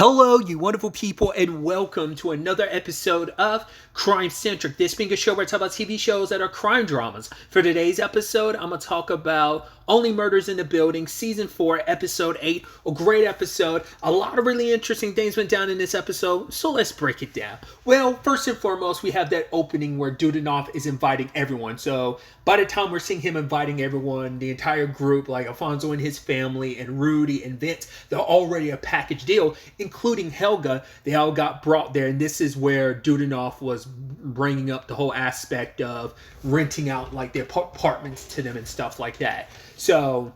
Hello, you wonderful people, and welcome to another episode of Crime Centric. This being a show where I talk about TV shows that are crime dramas. For today's episode, I'm going to talk about Only Murders in the Building, Season 4, Episode 8. A great episode. A lot of really interesting things went down in this episode, so let's break it down. Well, first and foremost, we have that opening where Dudanoff is inviting everyone. So by the time we're seeing him inviting everyone, the entire group, like Alfonso and his family, and Rudy and Vince, they're already a package deal, including Helga. They all got brought there, and this is where Dudanoff was bringing up the whole aspect of renting out like their apartments to them and stuff like that. So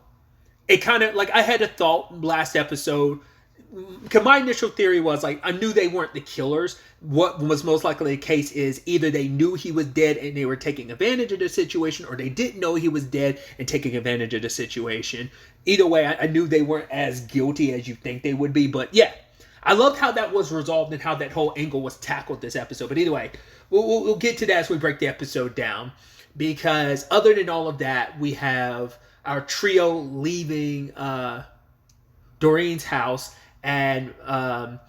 it kind of like, I had a thought last episode, because my initial theory was like, I knew they weren't the killers. What was most likely the case is either they knew he was dead and they were taking advantage of the situation, or they didn't know he was dead and taking advantage of the situation. Either way, I knew they weren't as guilty as you think they would be. But yeah, I loved how that was resolved and how that whole angle was tackled this episode. But either way, we'll get to that as we break the episode down. Because other than all of that, we have our trio leaving Doreen's house and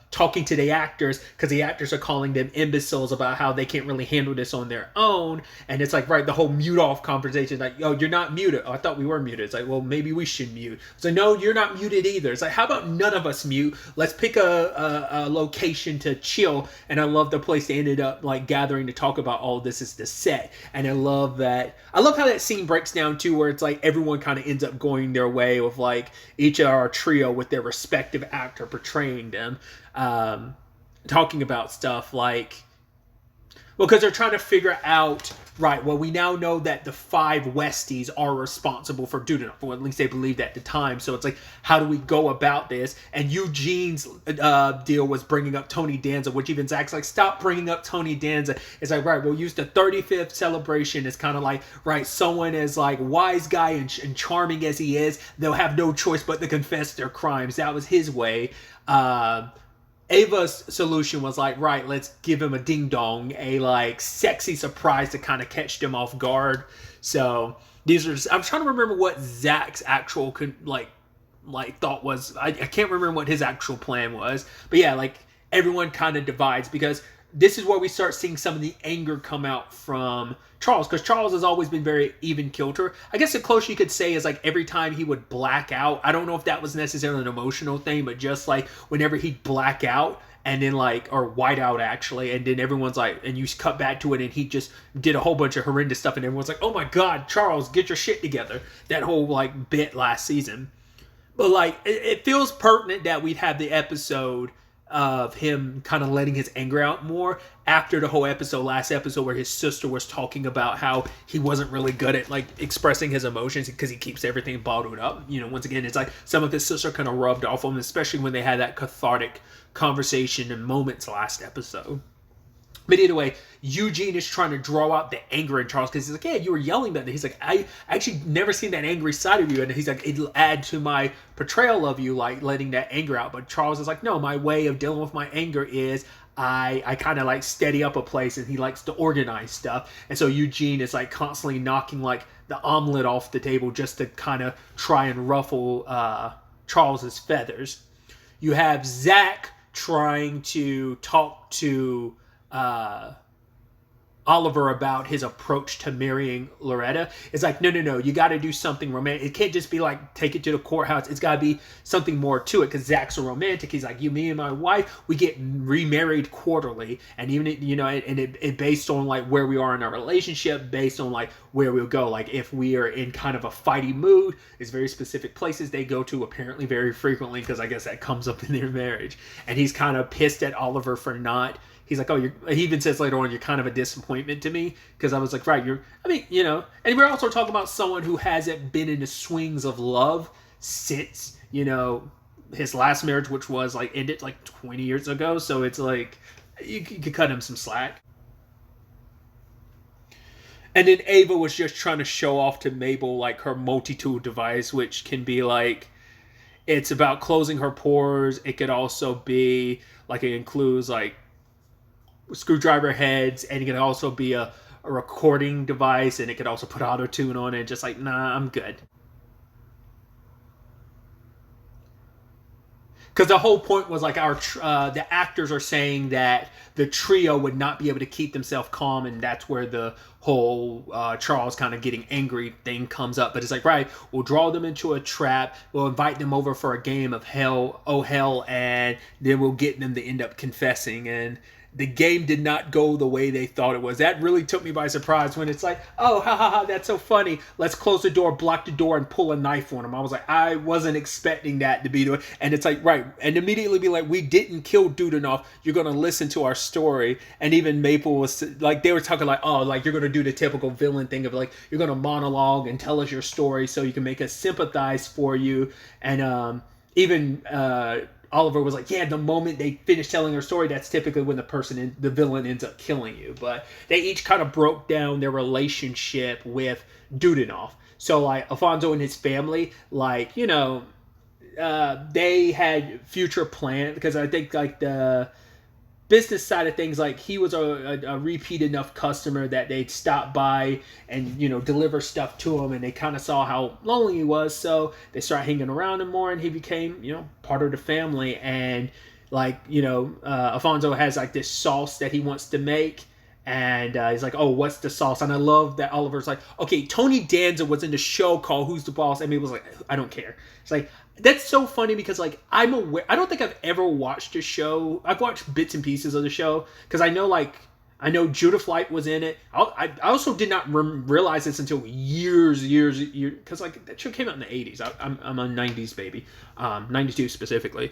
talking to the actors, because the actors are calling them imbeciles about how they can't really handle this on their own. And it's like, right, the whole mute off conversation, like, oh, you're not muted. Oh, I thought we were muted. It's like, well, maybe we should mute. So no, you're not muted either. It's like, how about none of us mute? Let's pick a location to chill. And I love the place they ended up like gathering to talk about all this is the set. And I love that. I love how that scene breaks down too, where it's like everyone kind of ends up going their way with like each of our trio with their respective actor portraying them. Talking about stuff like, well, because they're trying to figure out, right, well, we now know that the 5 Westies are responsible for Dudanoff, or at least they believed at the time. So it's like, how do we go about this? And Eugene's deal was bringing up Tony Danza, which even Zach's like, stop bringing up Tony Danza. It's like, right, we'll use the 35th celebration as kind of like, right, someone as like wise guy and charming as he is, they'll have no choice but to confess their crimes. That was his way. Ava's solution was like, right, let's give him a ding-dong, a like sexy surprise to kind of catch them off guard. So these are just, I'm trying to remember what Zach's actual like thought was. I can't remember what his actual plan was. But yeah, like everyone kind of divides, because this is where we start seeing some of the anger come out from Charles, because Charles has always been very even-keeled. I guess the closest you could say is like every time he would black out. I don't know if that was necessarily an emotional thing, but just like whenever he'd black out and then like, or white out actually, and then everyone's like, and you cut back to it and he just did a whole bunch of horrendous stuff and everyone's like, oh my God, Charles, get your shit together. That whole like bit last season. But like, it feels pertinent that we'd have the episode of him kind of letting his anger out more after the whole last episode where his sister was talking about how he wasn't really good at like expressing his emotions because he keeps everything bottled up. You know, once again, it's like some of his sister kind of rubbed off on him, especially when they had that cathartic conversation and moments last episode. But either way, Eugene is trying to draw out the anger in Charles, because he's like, yeah, you were yelling that. He's like, I actually never seen that angry side of you. And he's like, it'll add to my portrayal of you, like letting that anger out. But Charles is like, no, my way of dealing with my anger is I kind of like steady up a place, and he likes to organize stuff. And so Eugene is like constantly knocking like the omelet off the table just to kind of try and ruffle Charles's feathers. You have Zach trying to talk to Oliver about his approach to marrying Loretta. It's like, no, you got to do something romantic. It can't just be like, take it to the courthouse. It's got to be something more to it, because Zach's a romantic. He's like, me and my wife, we get remarried quarterly, and even, you know, and it based on like where we are in our relationship, based on like where we'll go. Like if we are in kind of a fighty mood, there's very specific places they go to apparently very frequently, because I guess that comes up in their marriage. And he's kind of pissed at Oliver for not. He's like, oh, he even says later on, you're kind of a disappointment to me, because I was like, right, you know, and we're also talking about someone who hasn't been in the swings of love since, you know, his last marriage, which was like ended like 20 years ago. So it's like, you could cut him some slack. And then Ava was just trying to show off to Mabel like her multi-tool device, which can be like, it's about closing her pores. It could also be like, it includes like screwdriver heads, and it could also be a recording device, and it could also put auto tune on it. Just like, nah, I'm good. because the whole point was like the actors are saying that the trio would not be able to keep themselves calm, and that's where the whole Charles kind of getting angry thing comes up. But it's like, right, we'll draw them into a trap, we'll invite them over for a game of hell, and then we'll get them to end up confessing. And the game did not go the way they thought it was. That really took me by surprise when it's like, oh, ha ha ha, that's so funny. Let's close the door, block the door, and pull a knife on him. I was like, I wasn't expecting that to be the way. And it's like, right. And immediately be like, we didn't kill Dudanoff. You're going to listen to our story. And even Maple was like, they were talking like, oh, like you're going to do the typical villain thing of like, you're going to monologue and tell us your story so you can make us sympathize for you. And even Oliver was like, yeah, the moment they finish telling their story, that's typically when the villain ends up killing you. But they each kind of broke down their relationship with Dudanoff. So, like, Alfonso and his family, like, you know, they had future plans, because I think, like, the business side of things, like, he was a repeat enough customer that they'd stop by and, you know, deliver stuff to him, and they kind of saw how lonely he was, so they started hanging around him more, and he became, you know, part of the family. And, like, you know, Alfonso has like this sauce that he wants to make, and he's like, oh, what's the sauce? And I love that Oliver's like, okay, Tony Danza was in the show called Who's the Boss, and he was like, I don't care. It's like, that's so funny because, like, I'm aware, I don't think I've ever watched a show. I've watched bits and pieces of the show because I know, like, I know Judith Light was in it. I also did not realize this until years, because, like, that show came out in the 80s. I'm a 90s baby, 92 specifically.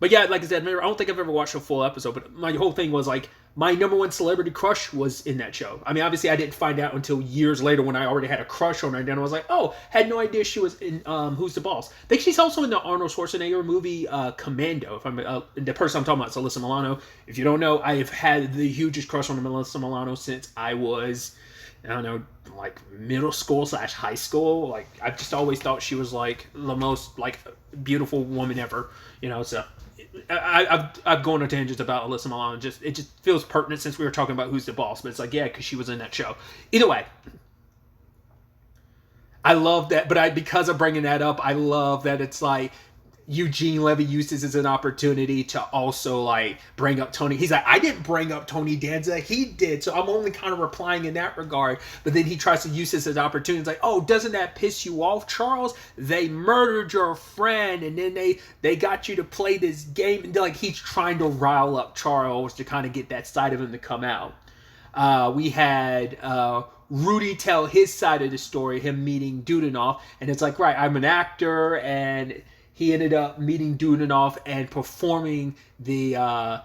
But yeah, like I said, I don't think I've ever watched a full episode, but my whole thing was like, my number one celebrity crush was in that show. I mean, obviously I didn't find out until years later when I already had a crush on her, and then I was like, oh, had no idea she was in Who's the Boss. I think she's also in the Arnold Schwarzenegger movie Commando. If I'm the person I'm talking about is Alyssa Milano. If you don't know, I've had the hugest crush on Alyssa Milano since I was, I don't know, like middle school / high school. Like, I've just always thought she was like the most like beautiful woman ever, you know. So I've gone on tangents about Alyssa Milano. It just feels pertinent since we were talking about Who's the Boss. But it's like, yeah, because she was in that show. Either way, I love that. But because of bringing that up, I love that it's like Eugene Levy used this as an opportunity to also like bring up Tony. He's like, I didn't bring up Tony Danza, he did, so I'm only kind of replying in that regard. But then he tries to use this as an opportunity. It's like, oh, doesn't that piss you off, Charles? They murdered your friend, and then they got you to play this game, and like he's trying to rile up Charles to kind of get that side of him to come out. We had Rudy tell his side of the story, him meeting Dudanoff, and it's like, right, I'm an actor, and he ended up meeting Dudanoff and performing the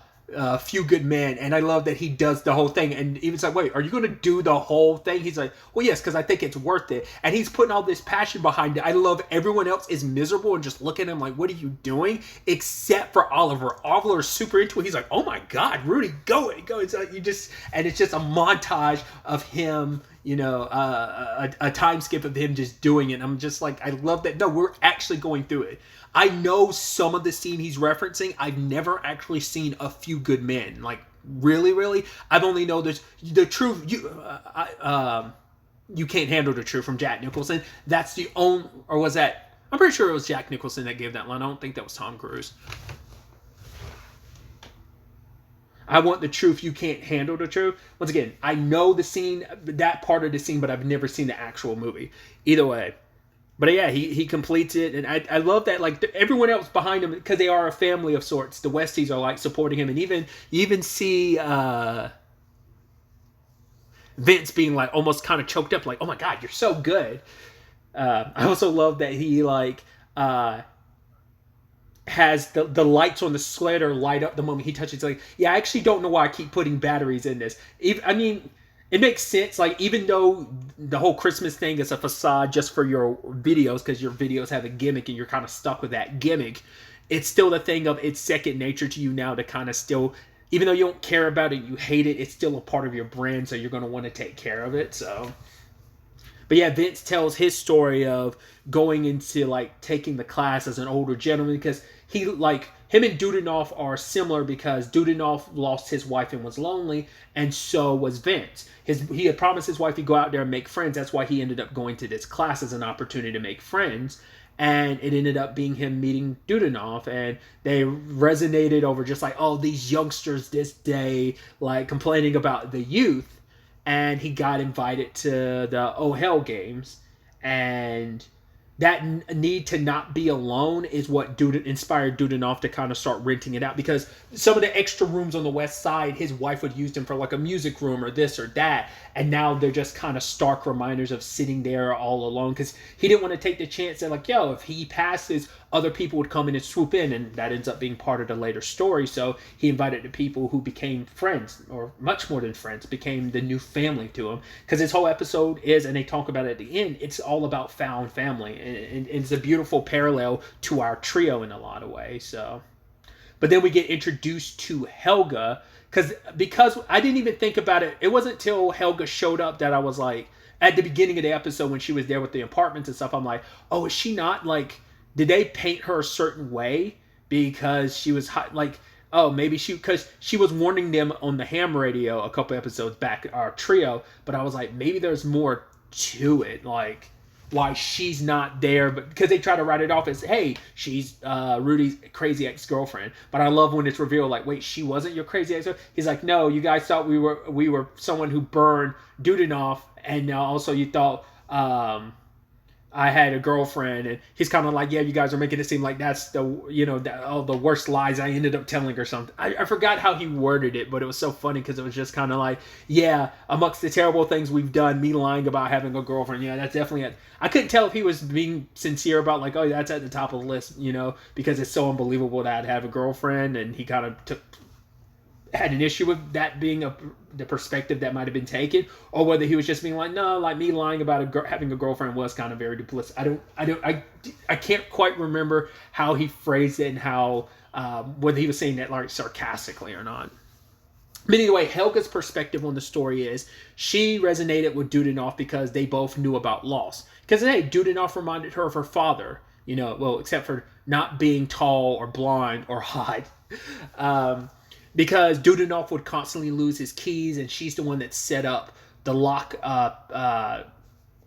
Few Good Men. And I love that he does the whole thing. And even like, wait, are you going to do the whole thing? He's like, well, yes, because I think it's worth it. And he's putting all this passion behind it. I love everyone else is miserable and just looking at him like, what are you doing? Except for Oliver. Oliver's super into it. He's like, oh my God, Rudy, go. It's like, and it's just a montage of him, you know, a time skip of him just doing it. I'm just like, I love that. No, we're actually going through it. I know some of the scene he's referencing. I've never actually seen A Few Good Men. Like, really? I've only know there's the truth. You Can't Handle the Truth from Jack Nicholson. That's the only, or was that? I'm pretty sure it was Jack Nicholson that gave that line. I don't think that was Tom Cruise. I want the truth, you can't handle the truth. Once again, I know the scene, that part of the scene, but I've never seen the actual movie. Either way. But yeah, he completes it, and I love that, like, everyone else behind him, because they are a family of sorts. The Westies are, like, supporting him, and you even see Vince being, like, almost kind of choked up, like, oh my God, you're so good. I also love that he, like, has the lights on the slider light up the moment he touches it. Like, yeah, I actually don't know why I keep putting batteries in this. I mean, it makes sense. Like, even though the whole Christmas thing is a facade just for your videos, because your videos have a gimmick and you're kind of stuck with that gimmick, it's still the thing of it's second nature to you now to kind of still, even though you don't care about it, you hate it, it's still a part of your brand, so you're going to want to take care of it. So, but yeah, Vince tells his story of going into, like, taking the class as an older gentleman, because he, like, him and Dudanoff are similar because Dudanoff lost his wife and was lonely, and so was Vince. He had promised his wife he'd go out there and make friends. That's why he ended up going to this class as an opportunity to make friends. and it ended up being him meeting Dudanoff, and they resonated over just like, oh, these youngsters this day, like complaining about the youth, and he got invited to the Oh Hell games, and that need to not be alone is what inspired Dudanoff to kind of start renting it out, because some of the extra rooms on the west side, his wife would use them for like a music room or this or that, and now they're just kind of stark reminders of sitting there all alone, because he didn't want to take the chance that like, yo, if he passes, other people would come in and swoop in, and that ends up being part of the later story. So he invited the people who became friends, or much more than friends, became the new family to him, because this whole episode is, and they talk about it at the end, it's all about found family, and it's a beautiful parallel to our trio in a lot of ways. So, but then we get introduced to Helga, because I didn't even think about it. It wasn't till Helga showed up that I was like, at the beginning of the episode when she was there with the apartments and stuff, I'm like, oh, is she not like, did they paint her a certain way because she was hot? Like, oh, maybe because she was warning them on the ham radio a couple episodes back, our trio. But I was like, maybe there's more to it, like why she's not there. But because they try to write it off as, hey, she's Rudy's crazy ex-girlfriend. But I love when it's revealed, like, wait, she wasn't your crazy ex-girlfriend? He's like, no, you guys thought we were someone who burned Dudanoff, and also you thought I had a girlfriend. And he's kind of like, yeah, you guys are making it seem like that's the, the worst lies I ended up telling or something. I forgot how he worded it, but it was so funny because it was just kind of like, yeah, amongst the terrible things we've done, me lying about having a girlfriend, yeah, that's definitely it. I couldn't tell if he was being sincere about like, oh, that's at the top of the list, because it's so unbelievable that I'd have a girlfriend, and he kind of had an issue with that being the perspective that might have been taken, or whether he was just being like, no, like me lying about having a girlfriend was kind of very duplicitous. I can't quite remember how he phrased it and how whether he was saying that like sarcastically or not. But anyway, Helga's perspective on the story is she resonated with Dudanoff because they both knew about loss. Because hey, Dudanoff reminded her of her father, well, except for not being tall or blonde or hot. Because Dudanoff would constantly lose his keys, and she's the one that set up the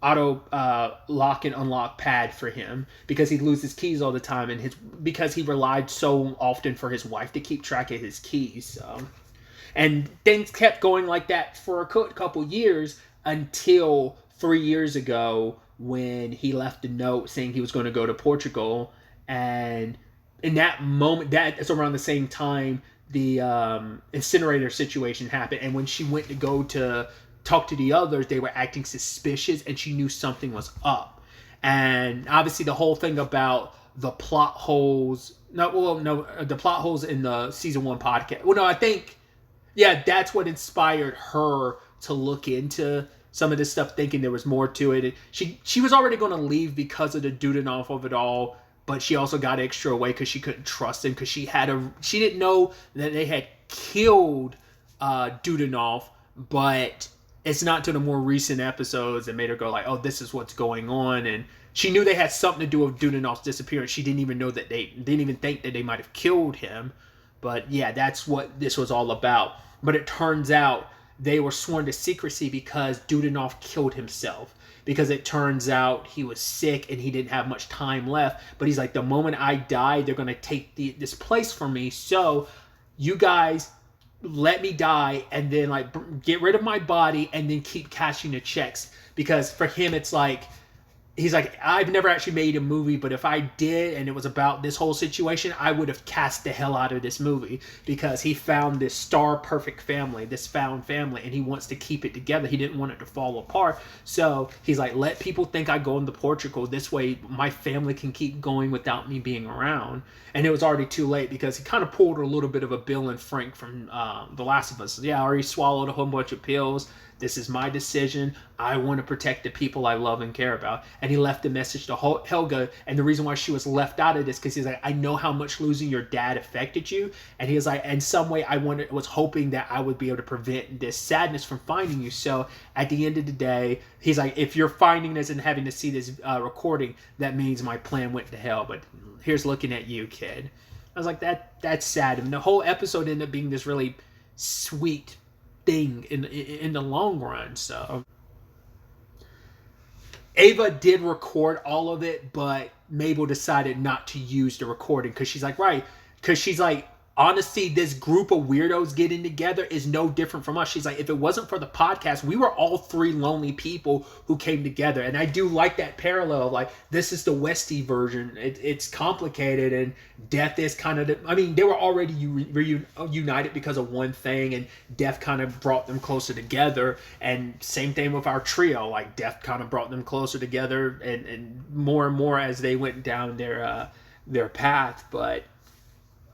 auto lock and unlock pad for him, because he'd lose his keys all the time, and because he relied so often for his wife to keep track of his keys. So. And things kept going like that for a couple years until 3 years ago when he left a note saying he was going to go to Portugal, and in that moment, that's around the same time the incinerator situation happened, and when she went to go to talk to the others, they were acting suspicious, and she knew something was up. And obviously the whole thing about the plot holes, the plot holes in the season 1 podcast, I think, yeah, that's what inspired her to look into some of this stuff, thinking there was more to it. And she was already going to leave because of the Dudanoff of it all, but she also got extra away because she couldn't trust him, because she didn't know that they had killed Dudanoff, but it's not to the more recent episodes that made her go like, oh, this is what's going on. And she knew they had something to do with Dudanoff's disappearance. She didn't even know that they didn't even think that they might have killed him. But yeah, that's what this was all about. But it turns out they were sworn to secrecy because Dudanoff killed himself. Because it turns out he was sick and he didn't have much time left. But he's like, the moment I die, they're going to take this place from me. So you guys let me die and then like get rid of my body and then keep cashing the checks. Because for him, it's like, he's like, I've never actually made a movie, but if I did and it was about this whole situation, I would have cast the hell out of this movie, because he found this star-perfect family, this found family, and he wants to keep it together. He didn't want it to fall apart. So he's like, let people think I go into Portugal. This way my family can keep going without me being around. And it was already too late, because he kind of pulled a little bit of a Bill and Frank from The Last of Us. Yeah, I already swallowed a whole bunch of pills. This is my decision. I want to protect the people I love and care about. And he left a message to Helga. And the reason why she was left out of this, because he's like, I know how much losing your dad affected you. And he was like, in some way, I was hoping that I would be able to prevent this sadness from finding you. So at the end of the day, he's like, if you're finding this and having to see this recording, that means my plan went to hell. But here's looking at you, kid. I was like, that's sad. And the whole episode ended up being this really sweet thing in the long run. So Ava did record all of it, but Mabel decided not to use the recording because she's like, right, because she's like, honestly, this group of weirdos getting together is no different from us. She's like, if it wasn't for the podcast, we were all three lonely people who came together. And I do like that parallel of like, this is the Westie version. It's complicated, and Death is kind of, they were already reunited because of one thing, and Death kind of brought them closer together. And same thing with our trio, like Death kind of brought them closer together and more as they went down their path. But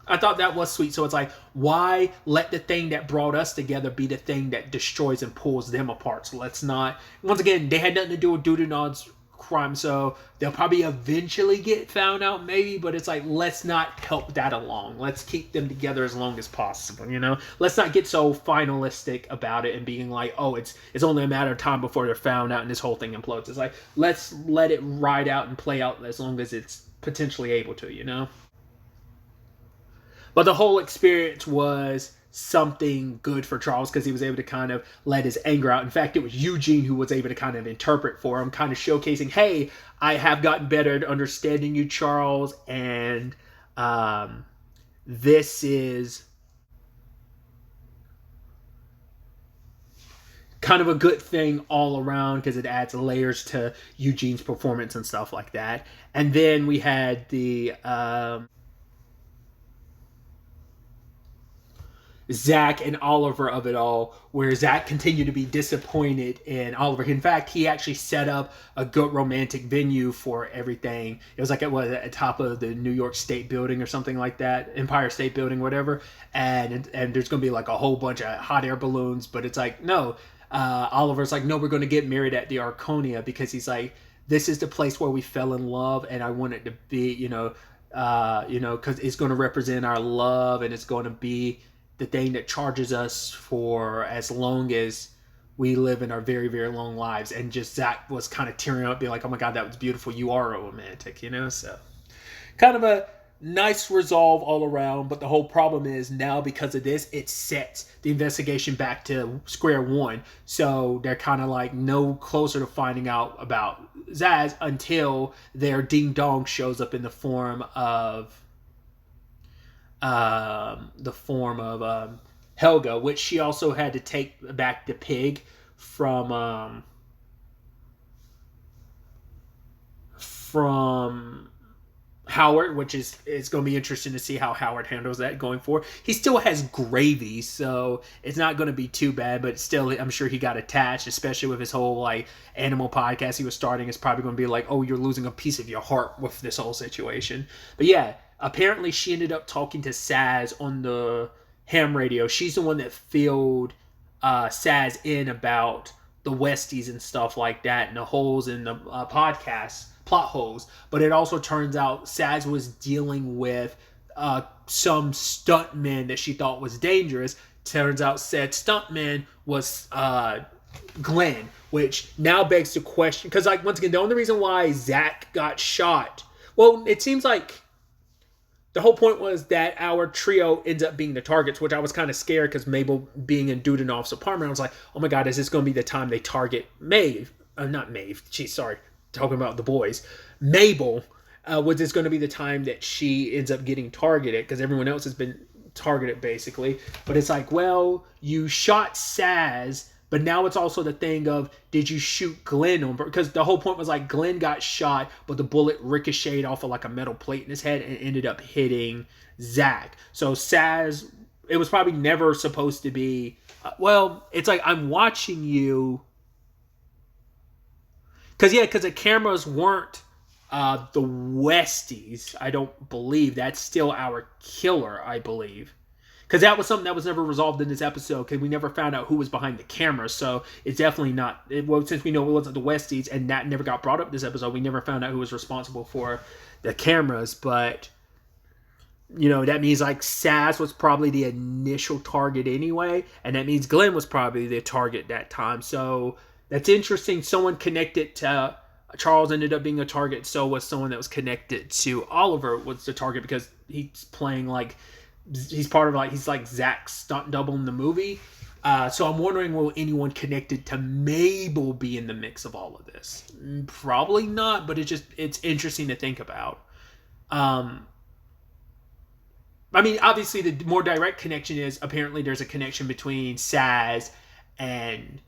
I thought that was sweet. So it's like, why let the thing that brought us together be the thing that destroys and pulls them apart? So let's not. Once again, they had nothing to do with Dudonod's crime, so they'll probably eventually get found out, maybe. But it's like, let's not help that along. Let's keep them together as long as possible. Let's not get so finalistic about it and being like, oh, it's only a matter of time before they're found out and this whole thing implodes. It's like, let's let it ride out and play out as long as it's potentially able to. But the whole experience was something good for Charles because he was able to kind of let his anger out. In fact, it was Eugene who was able to kind of interpret for him, kind of showcasing, hey, I have gotten better at understanding you, Charles, and this is kind of a good thing all around because it adds layers to Eugene's performance and stuff like that. And then we had the Zach and Oliver of it all, where Zach continued to be disappointed in Oliver. In fact, he actually set up a good romantic venue for everything. It was like at the top of the New York State Building or something like that, Empire State Building, whatever. And there's going to be like a whole bunch of hot air balloons, but it's like, no. Oliver's like, no, we're going to get married at the Arconia because he's like, this is the place where we fell in love, and I want it to be, because it's going to represent our love, and it's going to be the thing that charges us for as long as we live in our very, very long lives. And just Zach was kind of tearing up, being like, oh my God, that was beautiful. You are a romantic, so kind of a nice resolve all around. But the whole problem is now, because of this, it sets the investigation back to square one. So they're kind of like no closer to finding out about Zaz until their ding dong shows up in the form of Helga, which she also had to take back the pig from Howard, which is going to be interesting to see how Howard handles that going forward. He still has gravy, so it's not going to be too bad, but still, I'm sure he got attached, especially with his whole like animal podcast he was starting. It's probably going to be like, oh, you're losing a piece of your heart with this whole situation. But yeah, apparently she ended up talking to Saz on the ham radio. She's the one that filled Saz in about the Westies and stuff like that, and the holes in the podcast, plot holes. But it also turns out Saz was dealing with some stuntman that she thought was dangerous. Turns out said stuntman was Glenn, which now begs the question, because like once again, the only reason why Zach got shot, well, it seems like the whole point was that our trio ends up being the targets, which I was kind of scared because Mabel being in Dudanov's apartment, I was like, oh my God, is this going to be the time they target Maeve? Not Maeve. Talking about the boys. Mabel, was this going to be the time that she ends up getting targeted? Because everyone else has been targeted, basically. But it's like, well, you shot Saz, but now it's also the thing of, did you shoot Glenn on? Because the whole point was like, Glenn got shot, but the bullet ricocheted off of like a metal plate in his head and ended up hitting Zach. So Saz, it was probably never supposed to be, it's like, I'm watching you. Because the cameras weren't the Westies, I don't believe. That's still our killer, I believe. Because that was something that was never resolved in this episode, because we never found out who was behind the camera. So it's definitely not, since we know it wasn't the Westies, and that never got brought up this episode, we never found out who was responsible for the cameras. But, that means like Saz was probably the initial target anyway, and that means Glenn was probably the target that time. So that's interesting. Someone connected to Charles ended up being a target. So was someone that was connected to Oliver was the target, because he's playing like, he's part of like, he's like Zach's stunt double in the movie. So I'm wondering, will anyone connected to Mabel be in the mix of all of this? Probably not, but it's interesting to think about. I mean, obviously, the more direct connection is apparently there's a connection between Saz and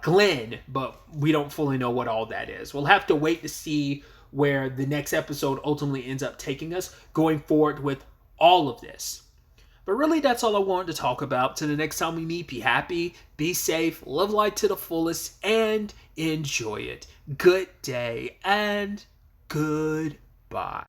Glenn, but we don't fully know what all that is. We'll have to wait to see where the next episode ultimately ends up taking us going forward with all of this. But really, that's all I wanted to talk about. Till the next time we meet, be happy, be safe, live life to the fullest, and enjoy it. Good day and goodbye.